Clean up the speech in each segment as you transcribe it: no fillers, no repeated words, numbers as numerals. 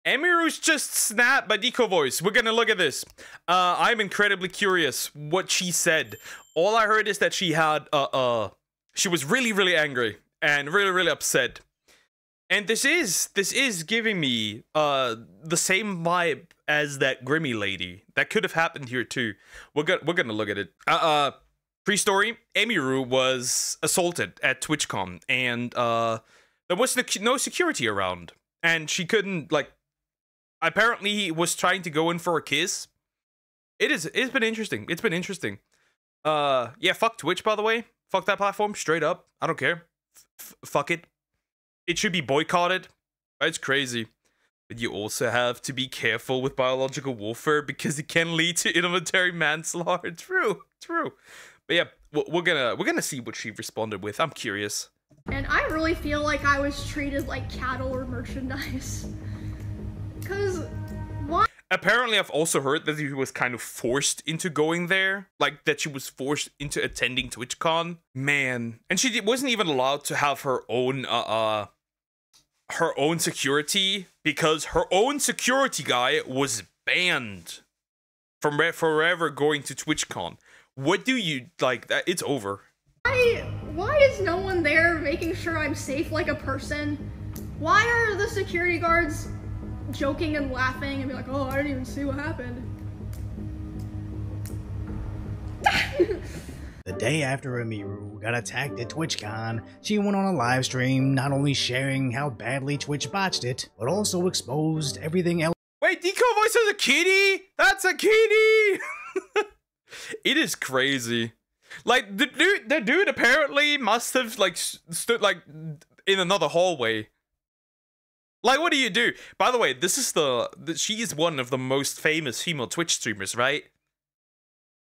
Emiru's just snapped by Decoy Voice. We're gonna look at this. I'm incredibly curious what she said. All I heard is that she had, she was really, really angry and really, really upset. And this is giving me, the same vibe as that Grimmy lady. That could have happened here too. We're gonna look at it. Pre-story, Emiru was assaulted at TwitchCon, and, there was no security around. And she couldn't, like, apparently he was trying to go in for a kiss. It's been interesting. It's been interesting. Yeah, fuck Twitch, by the way. Fuck that platform, straight up. I don't care. Fuck it. It should be boycotted. It's crazy. But you also have to be careful with biological warfare because it can lead to involuntary manslaughter. True. But yeah, we're gonna see what she responded with. I'm curious. And I really feel like I was treated like cattle or merchandise. Cause why? Apparently, I've also heard that she was kind of forced into going there. Like, that she was forced into attending TwitchCon. Man. And she wasn't even allowed to have her own security, because her own security guy was banned from forever going to TwitchCon. What do you, like, that? It's over. Why is no one there making sure I'm safe like a person? Why are the security guards joking and laughing and be like, oh, I didn't even see what happened? The day after Emiru got attacked at TwitchCon, she went on a live stream not only sharing how badly Twitch botched it, but also exposed everything else. Wait, Decoy Voice has a kitty? That's a kitty! It is crazy. Like, the dude apparently must have, like, stood, like, in another hallway. Like, what do you do? By the way, this is she is one of the most famous female Twitch streamers, right?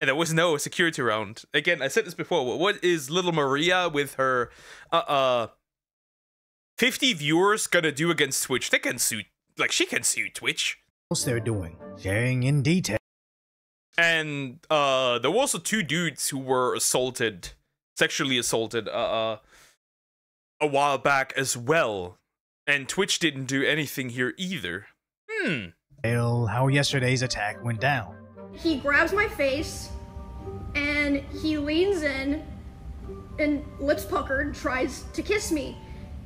And there was no security around. Again, I said this before. What is little Maria with her 50 viewers gonna do against Twitch? They can sue, like, she can sue Twitch. Else they're doing, sharing in detail. And there were also 2 dudes who were sexually assaulted a while back as well. And Twitch didn't do anything here either. How yesterday's attack went down. He grabs my face and he leans in and lips puckered tries to kiss me.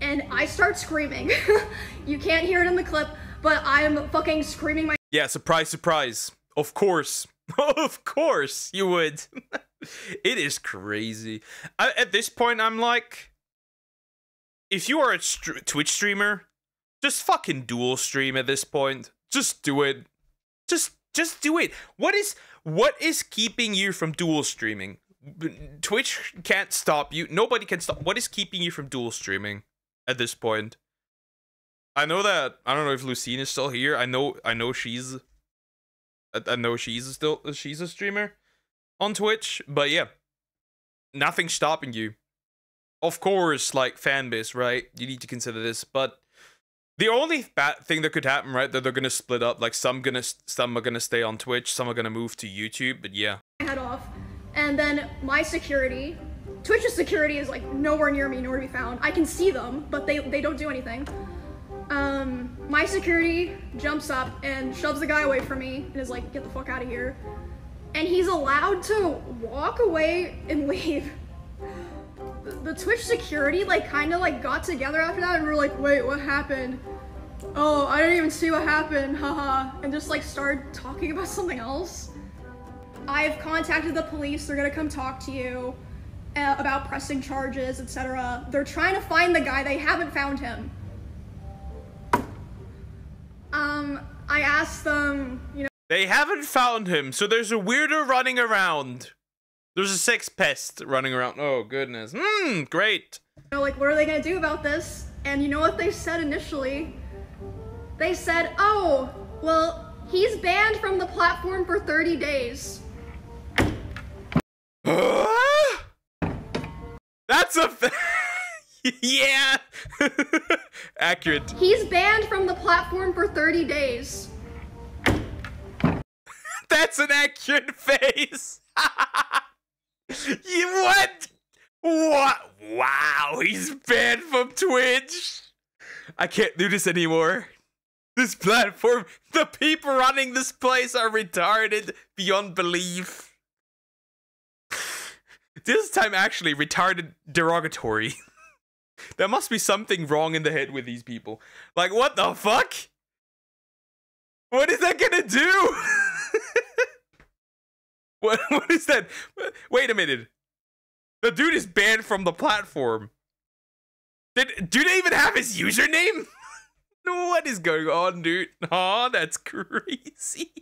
And I start screaming. You can't hear it in the clip, but I'm fucking screaming my— Yeah, surprise, surprise. Of course. Of course you would. It is crazy. At this point, I'm like, if you are a Twitch streamer, just fucking dual stream at this point. Just do it. Just do it. What is keeping you from dual streaming? Twitch can't stop you. Nobody can stop. What is keeping you from dual streaming at this point? I know that, I don't know if Lucine is still here. I know she's she's a streamer on Twitch, but yeah, nothing's stopping you. Of course, like, fan base, right? You need to consider this, but the only bad thing that could happen, right, that they're gonna split up. Like, some are gonna stay on Twitch, some are gonna move to YouTube, but yeah. Head off, and then my security, Twitch's security is like nowhere near me, nowhere to be found. I can see them, but they don't do anything. My security jumps up and shoves the guy away from me and is like, get the fuck out of here. And he's allowed to walk away and leave. The Twitch security, like, kind of, like, got together after that and we were like, wait, what happened? Oh, I didn't even see what happened, haha. And just, like, started talking about something else. I've contacted the police, they're gonna come talk to you about pressing charges, etc. They're trying to find the guy, they haven't found him. I asked them, you know— They haven't found him, so there's a weirdo running around. There's a sex pest running around. Oh, goodness. Great. You know, like, what are they gonna do about this? And you know what they said initially? They said, oh, well, he's banned from the platform for 30 days. That's a yeah. Accurate. He's banned from the platform for 30 days. That's an accurate face. What? What? Wow, he's banned from Twitch. I can't do this anymore. This platform, the people running this place are retarded beyond belief. This time actually retarded derogatory. There must be something wrong in the head with these people. Like, what the fuck? What is that gonna do? What is that? Wait a minute. The dude is banned from the platform. Do they even have his username? What is going on, dude? Oh, that's crazy.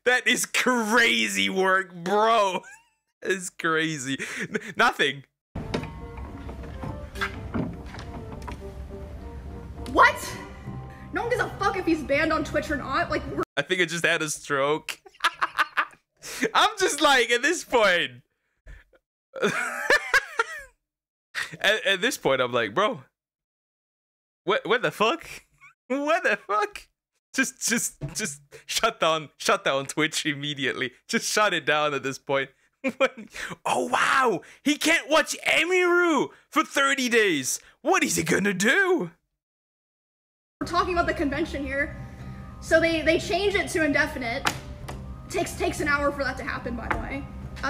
That is crazy work, bro. It's crazy. Nothing. What? No one gives a fuck if he's banned on Twitch or not. Like, I think I just had a stroke. I'm just like, at this point. At this point, I'm like, bro. What the fuck? What the fuck? Just shut down Twitch immediately. Just shut it down at this point. Oh wow, he can't watch Emiru for 30 days. What is he gonna do? we're talking about the convention here. So they change it to indefinite. Takes an hour for that to happen, by the way.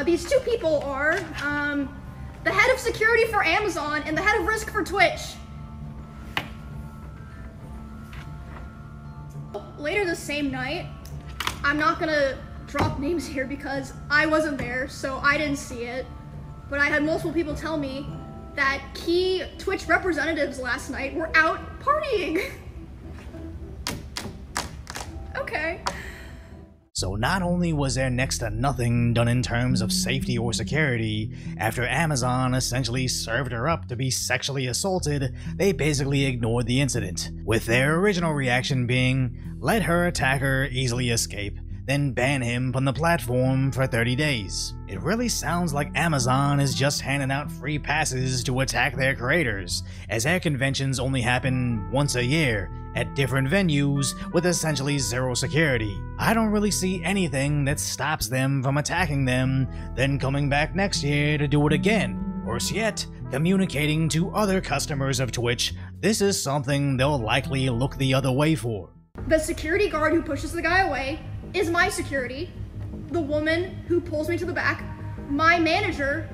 These two people are the head of security for Amazon and the head of risk for Twitch. Later the same night, I'm not gonna drop names here because I wasn't there, so I didn't see it. But I had multiple people tell me that key Twitch representatives last night were out partying. Okay. So not only was there next to nothing done in terms of safety or security, after Amazon essentially served her up to be sexually assaulted, they basically ignored the incident, with their original reaction being, let her attacker easily escape, then ban him from the platform for 30 days. It really sounds like Amazon is just handing out free passes to attack their creators, as their conventions only happen once a year, at different venues with essentially zero security. I don't really see anything that stops them from attacking them, then coming back next year to do it again. Worse yet, communicating to other customers of Twitch, this is something they'll likely look the other way for. The security guard who pushes the guy away is my security. The woman who pulls me to the back, my manager.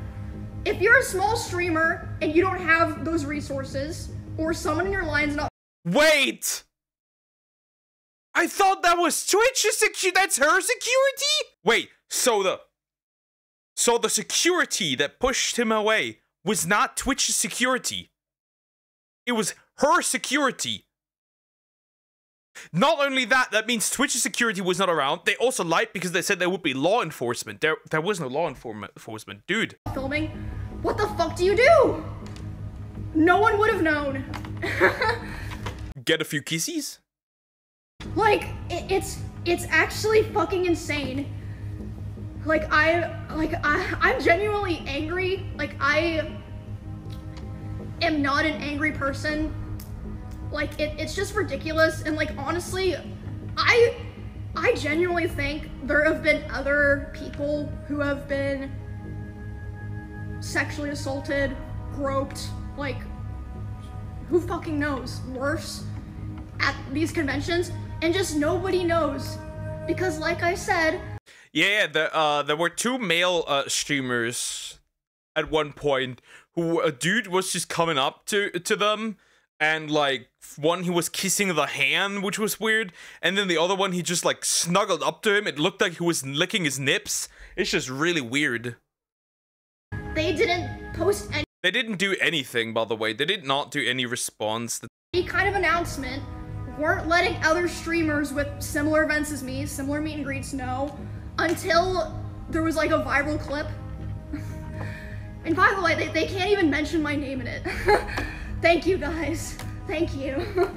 If you're a small streamer and you don't have those resources, or someone in your line's not— Wait! I thought that was Twitch's that's her security? Wait, so the security that pushed him away was not Twitch's security. It was her security. Not only that, that means Twitch's security was not around. They also lied because they said there would be law enforcement. There was no law enforcement, dude. filming. What the fuck do you do? No one would have known. Get a few kisses? Like, it's actually fucking insane. Like, I'm genuinely angry. Like, I am not an angry person. Like, it's just ridiculous. And like, honestly, I genuinely think there have been other people who have been sexually assaulted, groped, like, who fucking knows, worse, at these conventions, and just nobody knows. Because like I said— Yeah, there were two male streamers at one point who a dude was just coming up to them, and like one he was kissing the hand, which was weird, and then the other one he just like snuggled up to him. It looked like he was licking his nips. It's just really weird. they didn't post They didn't do anything, by the way. They did not do any response. any kind of announcement, weren't letting other streamers with similar events as me, similar meet and greets, know, until there was like a viral clip. And by the way, they can't even mention my name in it. Thank you guys. Thank you.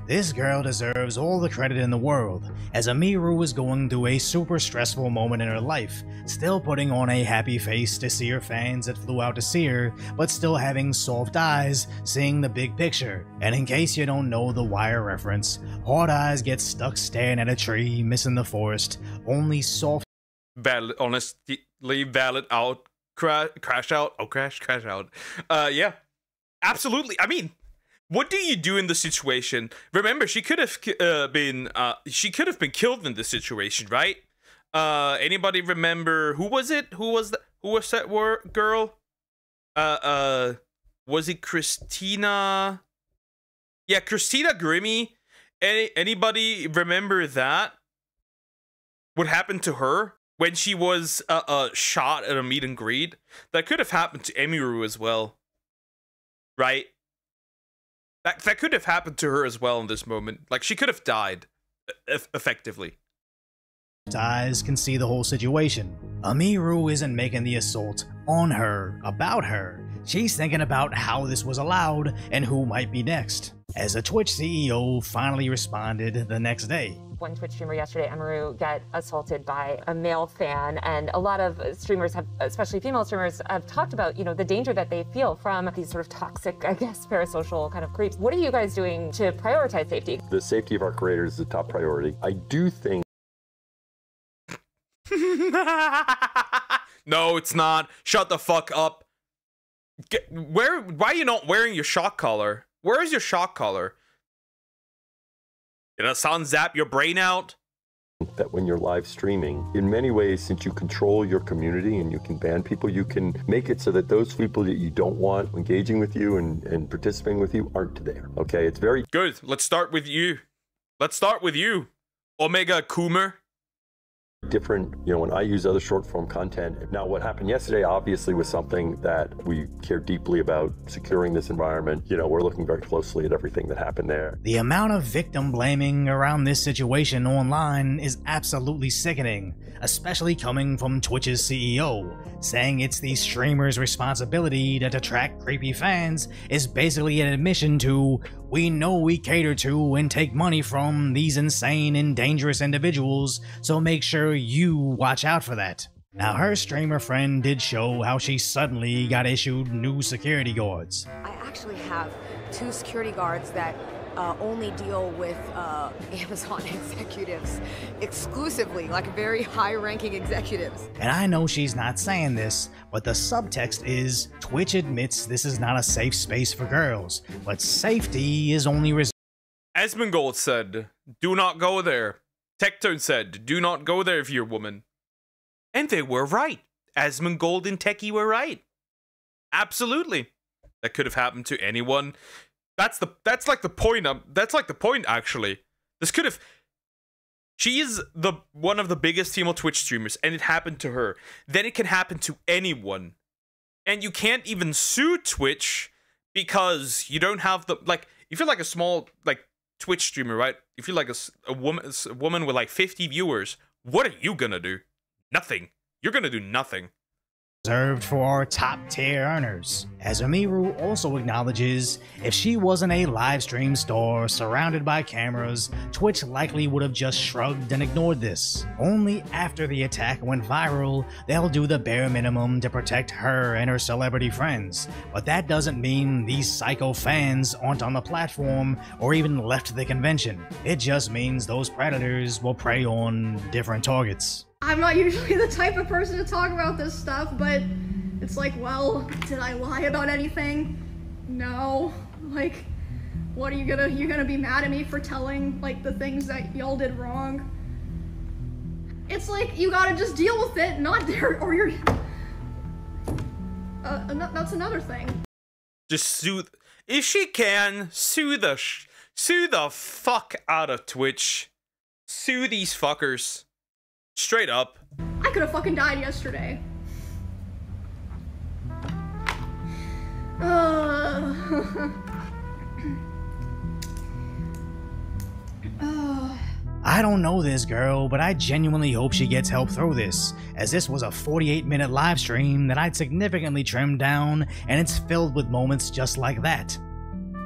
This girl deserves all the credit in the world, as Amiru was going through a super stressful moment in her life, still putting on a happy face to see her fans that flew out to see her, but still having soft eyes, seeing the big picture. And in case you don't know the Wire reference, hard eyes get stuck staring at a tree, missing the forest, only soft— Valid, honestly, valid out, crash out. Oh, crash out. Yeah, absolutely. I mean, What do you do in the situation? Remember, she could have been killed in this situation, right? Anybody remember who was it? Who was that girl? Was it Christina? Yeah, Christina Grimmie. Anybody remember that? What happened to her when she was shot at a meet and greet? That could have happened to Emiru as well, right? That could have happened to her as well in this moment. Like, she could have died, effectively. Eyes can see the whole situation. Emiru isn't making the assault on her, about her. She's thinking about how this was allowed and who might be next. As the Twitch CEO finally responded the next day. One Twitch streamer yesterday, Emiru, got assaulted by a male fan, and a lot of streamers have, especially female streamers, have talked about, you know, the danger that they feel from these sort of toxic, I guess, parasocial kind of creeps. What are you guys doing to prioritize safety? The safety of our creators is a top priority. I do think No, it's not. Shut the fuck up. Why are you not wearing your shock collar? Where is your shock collar? Did a sun zap your brain out? that when you're live streaming, in many ways, since you control your community and you can ban people, you can make it so that those people that you don't want engaging with you and participating with you aren't there. Okay, it's very good. Let's start with you. Let's start with you, Omega Coomer. different, you know, when I use other short form content. Now, what happened yesterday obviously was something that we care deeply about, securing this environment. You know, we're looking very closely at everything that happened there. The amount of victim blaming around this situation online is absolutely sickening, especially coming from Twitch's CEO. Saying it's the streamer's responsibility to attract creepy fans is basically an admission to, we know we cater to and take money from these insane and dangerous individuals, so make sure you watch out for that. Now, her streamer friend did show how she suddenly got issued new security guards. I actually have 2 security guards that only deal with Amazon executives exclusively, like very high-ranking executives. And I know she's not saying this, but the subtext is Twitch admits this is not a safe space for girls, but safety is only reserved. Asmongold said, do not go there. Tectone said, do not go there if you're a woman. And they were right. Asmongold and Techie were right. Absolutely. That could have happened to anyone. That's like the point. That's like the point, actually. This could have... She is one of the biggest female Twitch streamers, and it happened to her. Then it can happen to anyone. And you can't even sue Twitch because you don't have the... Like, if you're like a small, like, Twitch streamer, right? If you're like a woman with like 50 viewers, what are you gonna do? Nothing. You're gonna do nothing. Reserved for our top tier earners. As Emiru also acknowledges, if she wasn't a live stream star surrounded by cameras, Twitch likely would have just shrugged and ignored this. Only after the attack went viral, they'll do the bare minimum to protect her and her celebrity friends. But that doesn't mean these psycho fans aren't on the platform or even left the convention. It just means those predators will prey on different targets. I'm not usually the type of person to talk about this stuff, but it's like, well, did I lie about anything? No. Like, what are you gonna be mad at me for telling, like, the things that y'all did wrong? It's like, you gotta just deal with it, not there, or you're... that's another thing. Just sue... If she can, sue the fuck out of Twitch. Sue these fuckers. Straight up. I could have fucking died yesterday. I don't know this girl, but I genuinely hope she gets help through this, as this was a 48-minute live stream that I'd significantly trimmed down, and it's filled with moments just like that.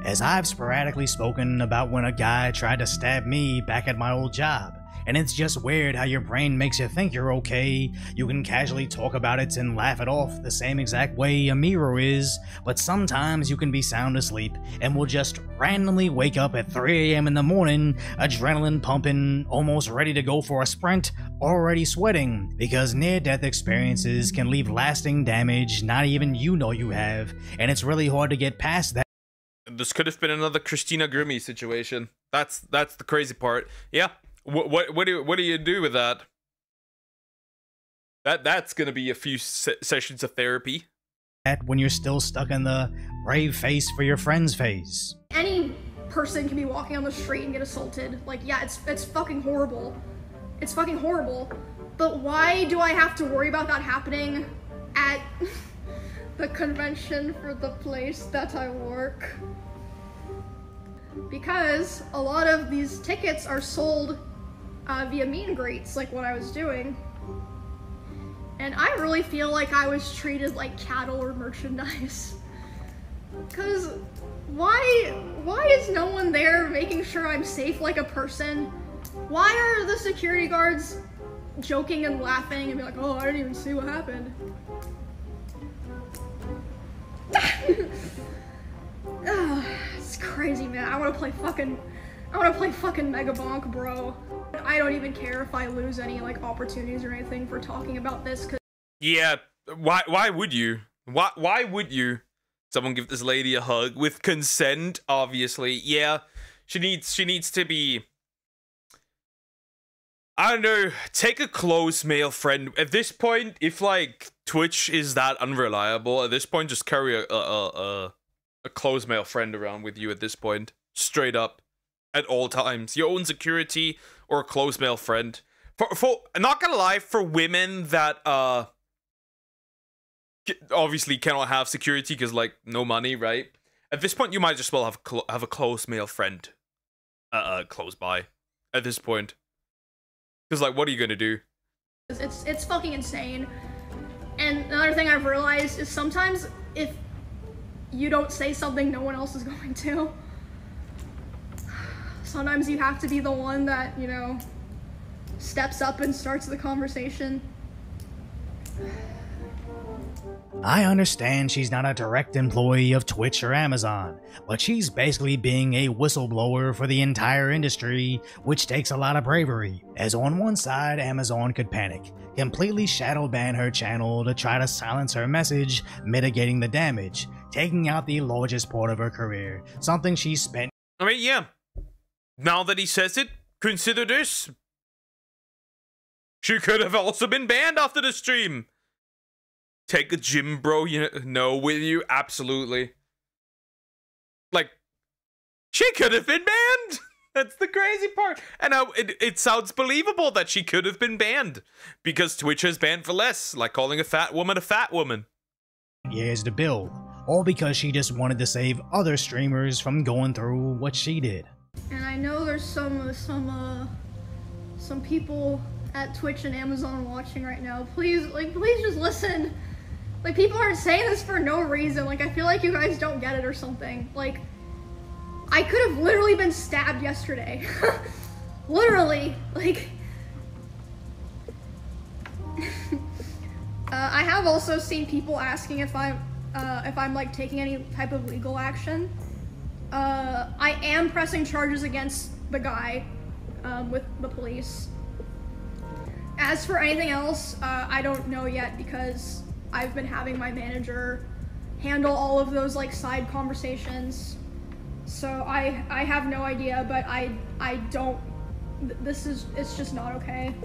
As I've sporadically spoken about when a guy tried to stab me back at my old job. And it's just weird how your brain makes you think you're okay. You can casually talk about it and laugh it off the same exact way Emiru is, but sometimes you can be sound asleep and will just randomly wake up at 3 AM in the morning, adrenaline pumping, almost ready to go for a sprint, already sweating, because near-death experiences can leave lasting damage not even you know you have, and it's really hard to get past that. this could have been another Christina Grimmie situation. That's the crazy part. Yeah. What do you do with that? That's gonna be a few sessions of therapy. When you're still stuck in the brave face for your friends phase. Any person can be walking on the street and get assaulted. Like, yeah, it's fucking horrible. It's fucking horrible. But why do I have to worry about that happening at the convention for the place that I work? Because a lot of these tickets are sold via meet and greets, like what I was doing. And I really feel like I was treated like cattle or merchandise. Cause why is no one there making sure I'm safe like a person? Why are the security guards joking and laughing and be like, oh, I didn't even see what happened? It's crazy, man. I wanna play fucking Mega Bonk, bro. I don't even care if I lose any like opportunities or anything for talking about this. Cause yeah, why would you? Why would you? Someone give this lady a hug with consent, obviously. Yeah, she needs to be, I don't know, take a close male friend. At this point, if like Twitch is that unreliable, at this point just carry a close male friend around with you at this point. Straight up. At all times. Your own security or a close male friend. For not gonna lie, for women that obviously cannot have security because like no money, right? At this point, you might just well have a close male friend close by. At this point, because like, what are you gonna do? It's fucking insane. And another thing I've realized is sometimes if you don't say something, no one else is going to. Sometimes you have to be the one that, you know, steps up and starts the conversation. I understand she's not a direct employee of Twitch or Amazon, but she's basically being a whistleblower for the entire industry, which takes a lot of bravery, as on one side Amazon could panic, completely shadow ban her channel to try to silence her message, mitigating the damage, taking out the largest part of her career, something she spent— I mean, yeah. Now that he says it, consider this. She could have also been banned after the stream. Take a gym bro, you know, with you? Absolutely. Like, she could have been banned. That's the crazy part. And it sounds believable that she could have been banned. Because Twitch has banned for less, like calling a fat woman a fat woman. years to build, all because she just wanted to save other streamers from going through what she did. And I know there's some people at Twitch and Amazon watching right now. Please just listen. Like, people aren't saying this for no reason. Like, I feel like you guys don't get it or something. Like, I could have literally been stabbed yesterday. Literally, like. I have also seen people asking if I'm like taking any type of legal action. I am pressing charges against the guy with the police. As for anything else, I don't know yet because I've been having my manager handle all of those like side conversations. So I have no idea, but I don't, it's just not okay.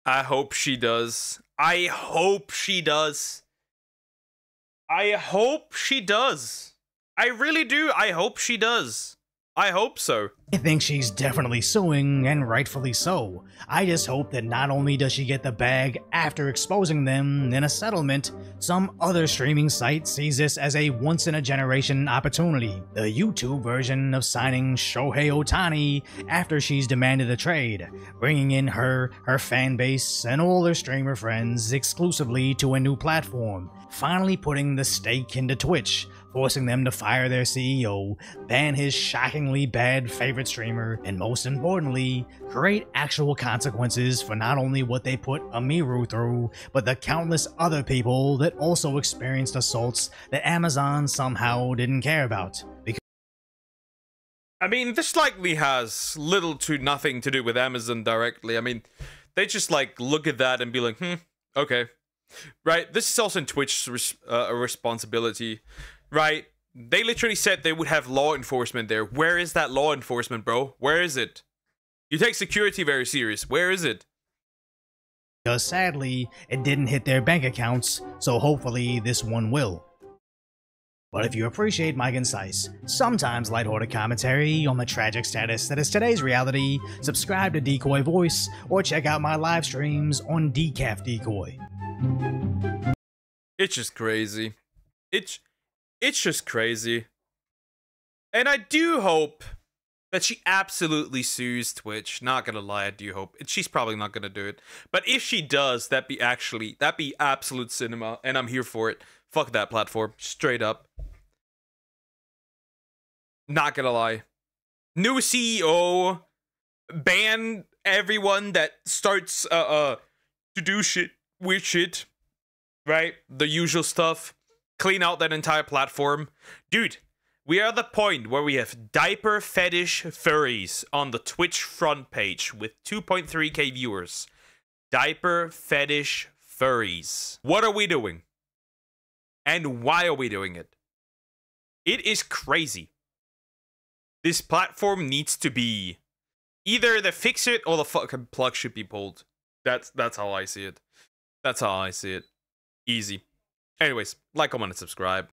I hope she does. I hope she does. I hope she does. I really do. I hope she does. I hope so. I think she's definitely suing, and rightfully so. I just hope that not only does she get the bag after exposing them in a settlement, some other streaming site sees this as a once-in-a-generation opportunity. The YouTube version of signing Shohei Ohtani after she's demanded a trade, bringing in her fan base, and all her streamer friends exclusively to a new platform, finally putting the stake into Twitch, forcing them to fire their CEO, ban his shockingly bad favorite streamer, and most importantly, create actual consequences for not only what they put Amiru through, but the countless other people that also experienced assaults that Amazon somehow didn't care about. I mean, this likely has little to nothing to do with Amazon directly. I mean, they just like look at that and be like, okay. right? This is also in Twitch's responsibility, right? They literally said they would have law enforcement there. Where is that law enforcement, bro? Where is it? You take security very serious. Where is it? Because sadly, it didn't hit their bank accounts, so hopefully this one will. But if you appreciate my concise, sometimes lighthearted commentary on the tragic status that is today's reality, subscribe to Decoy Voice or check out my live streams on Decaf Decoy. It's just crazy. It's just crazy. And I do hope that she absolutely sues Twitch. Not gonna lie, I do hope. She's probably not gonna do it. But if she does, that'd be absolute cinema, and I'm here for it. Fuck that platform, straight up. Not gonna lie. New CEO, ban everyone that starts to do weird shit, right? The usual stuff. Clean out that entire platform. Dude, we are at the point where we have diaper fetish furries on the Twitch front page with 2.3k viewers. Diaper fetish furries. What are we doing? And why are we doing it? It is crazy. This platform needs to be either the fix it or the fucking plug should be pulled. That's how I see it. That's how I see it. Easy. Anyways, like, comment, and subscribe.